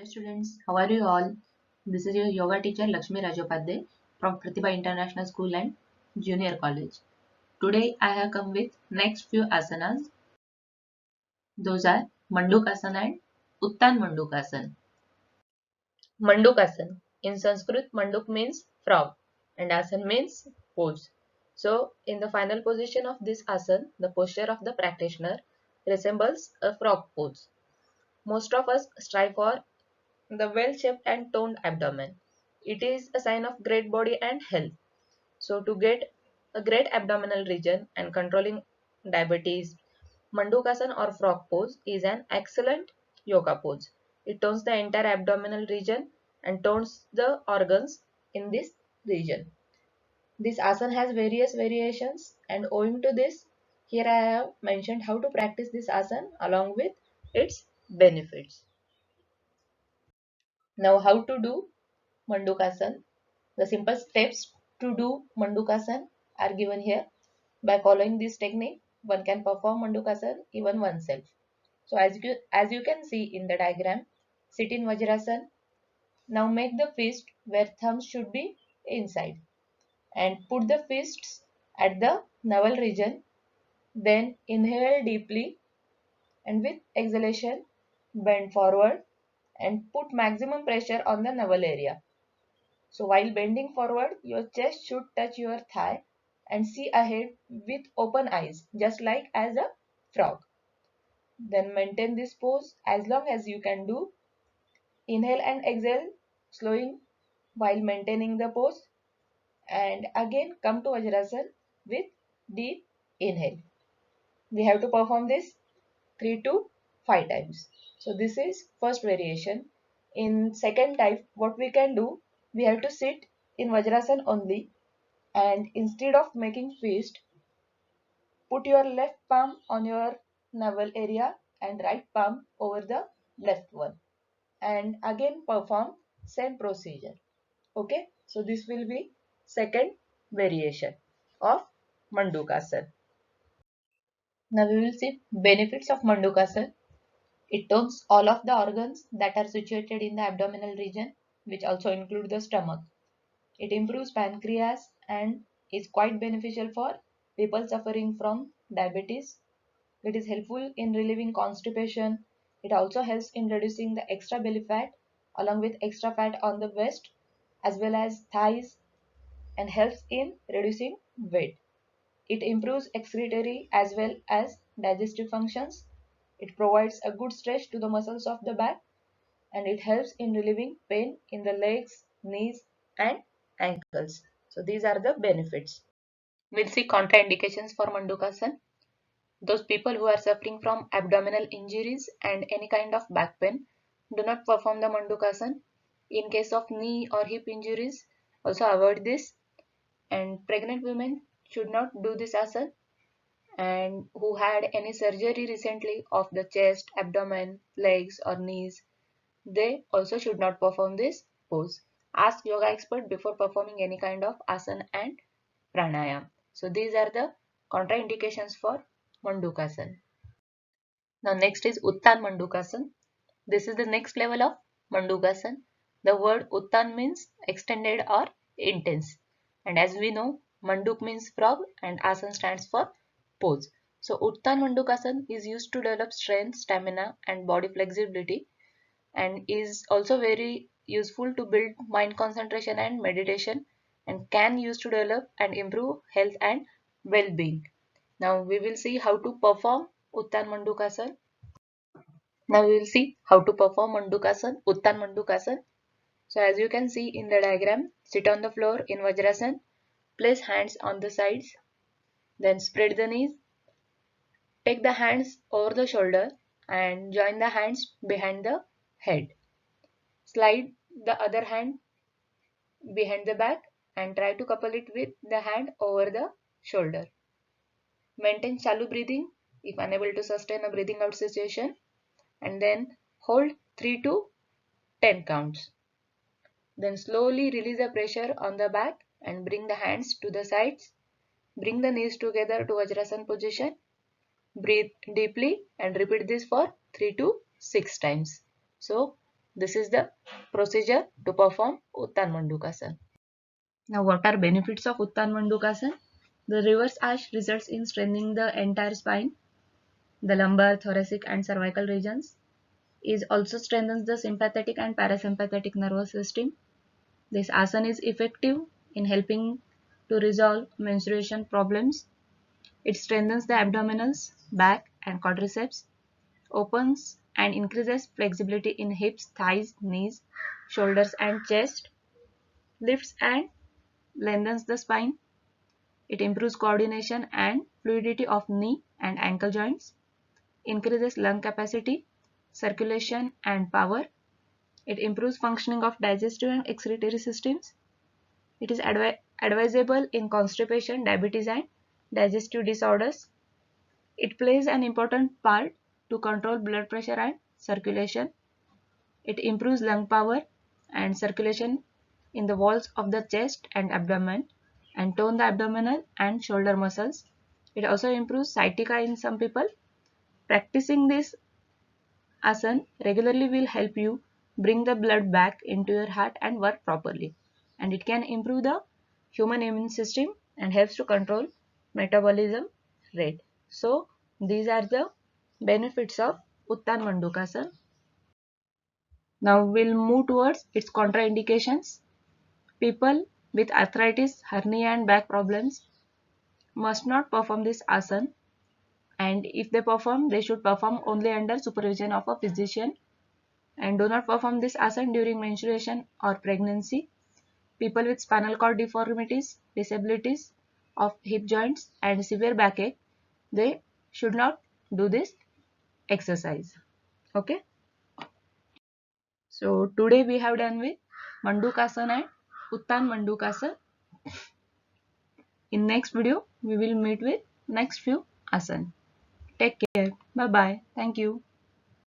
students, how are you all? This is your yoga teacher Lakshmi Rajopadhyay from Pratibha International School and Junior College. Today I have come with next few asanas. Those are Mandukasana and Uttan Mandukasana. Mandukasana. In Sanskrit, Manduk means frog and Asana means pose. So, in the final position of this asana, the posture of the practitioner resembles a frog pose. Most of us strive for the well-shaped and toned abdomen. It is a sign of great body and health. So to get a great abdominal region and controlling diabetes, Mandukasana or frog pose is an excellent yoga pose. It tones the entire abdominal region and tones the organs in this region. This asana has various variations, and owing to this, here I have mentioned how to practice this asana along with its benefits. Now how to do Mandukasana. The simple steps to do Mandukasana are given here. By following this technique, one can perform Mandukasana even oneself. So as you can see in the diagram, sit in Vajrasana. Now make the fist where thumbs should be inside and put the fists at the navel region. Then inhale deeply and with exhalation bend forward and put maximum pressure on the navel area. So while bending forward, your chest should touch your thigh and see ahead with open eyes, just like as a frog. Then maintain this pose as long as you can do. Inhale and exhale, slowing while maintaining the pose. And again come to Vajrasana with deep inhale. We have to perform this 3 to 5 times. So this is first variation. In second type, what we can do, we have to sit in Vajrasana only, and instead of making fist, put your left palm on your navel area and right palm over the left one, and again perform same procedure. Okay, so this will be second variation of Mandukasana. Now we will see benefits of Mandukasana. It tones all of the organs that are situated in the abdominal region, which also include the stomach. It improves pancreas and is quite beneficial for people suffering from diabetes. It is helpful in relieving constipation. It also helps in reducing the extra belly fat along with extra fat on the waist as well as thighs, and helps in reducing weight. It improves excretory as well as digestive functions. It provides a good stretch to the muscles of the back, and it helps in relieving pain in the legs, knees and ankles. So these are the benefits. We'll see contraindications for Mandukasana. Those people who are suffering from abdominal injuries and any kind of back pain do not perform the Mandukasana. In case of knee or hip injuries, also avoid this. And pregnant women should not do this asana. And who had any surgery recently of the chest, abdomen, legs or knees, they also should not perform this pose. Ask yoga expert before performing any kind of asana and pranayam. So these are the contraindications for Mandukasana. Now next is Uttan Mandukasana. This is the next level of Mandukasana. The word Uttan means extended or intense. And as we know, Manduk means frog and Asana stands for pose. So Uttan Mandukasana is used to develop strength, stamina and body flexibility, and is also very useful to build mind concentration and meditation, and can use to develop and improve health and well-being. Now we will see how to perform Uttan Mandukasana. Now we will see how to perform Mandukasana, Uttan Mandukasana. So as you can see in the diagram, sit on the floor in Vajrasana, place hands on the sides, then spread the knees, take the hands over the shoulder and join the hands behind the head. Slide the other hand behind the back and try to couple it with the hand over the shoulder. Maintain shallow breathing if unable to sustain a breathing out situation, and then hold 3 to 10 counts. Then slowly release the pressure on the back and bring the hands to the sides. Bring the knees together to Vajrasana position. Breathe deeply and repeat this for 3 to 6 times. So This is the procedure to perform Uttan Mandukasana. Now, what are benefits of Uttan Mandukasana? The reverse arch results in strengthening the entire spine, the lumbar, thoracic and cervical regions. It also strengthens the sympathetic and parasympathetic nervous system. This asana is effective in helping to resolve menstruation problems. It strengthens the abdominals, back and quadriceps, opens and increases flexibility in hips, thighs, knees, shoulders and chest, lifts and lengthens the spine. It improves coordination and fluidity of knee and ankle joints, increases lung capacity, circulation and power. It improves functioning of digestive and excretory systems. It is advisable in constipation, diabetes and digestive disorders. It plays an important part to control blood pressure and circulation. It improves lung power and circulation in the walls of the chest and abdomen and tone the abdominal and shoulder muscles. It also improves sciatica in some people. Practicing this asana regularly will help you bring the blood back into your heart and work properly. And it can improve the human immune system and helps to control metabolism rate. So these are the benefits of Uttan Mandukasana. Now we'll move towards its contraindications. People with arthritis, hernia and back problems must not perform this asana, and if they perform, they should perform only under supervision of a physician, and do not perform this asana during menstruation or pregnancy. People with spinal cord deformities, disabilities of hip joints and severe backache, they should not do this exercise. Okay. So today we have done with Mandukasana and Uttan Mandukasana. In next video, we will meet with next few asana. Take care. Bye bye. Thank you.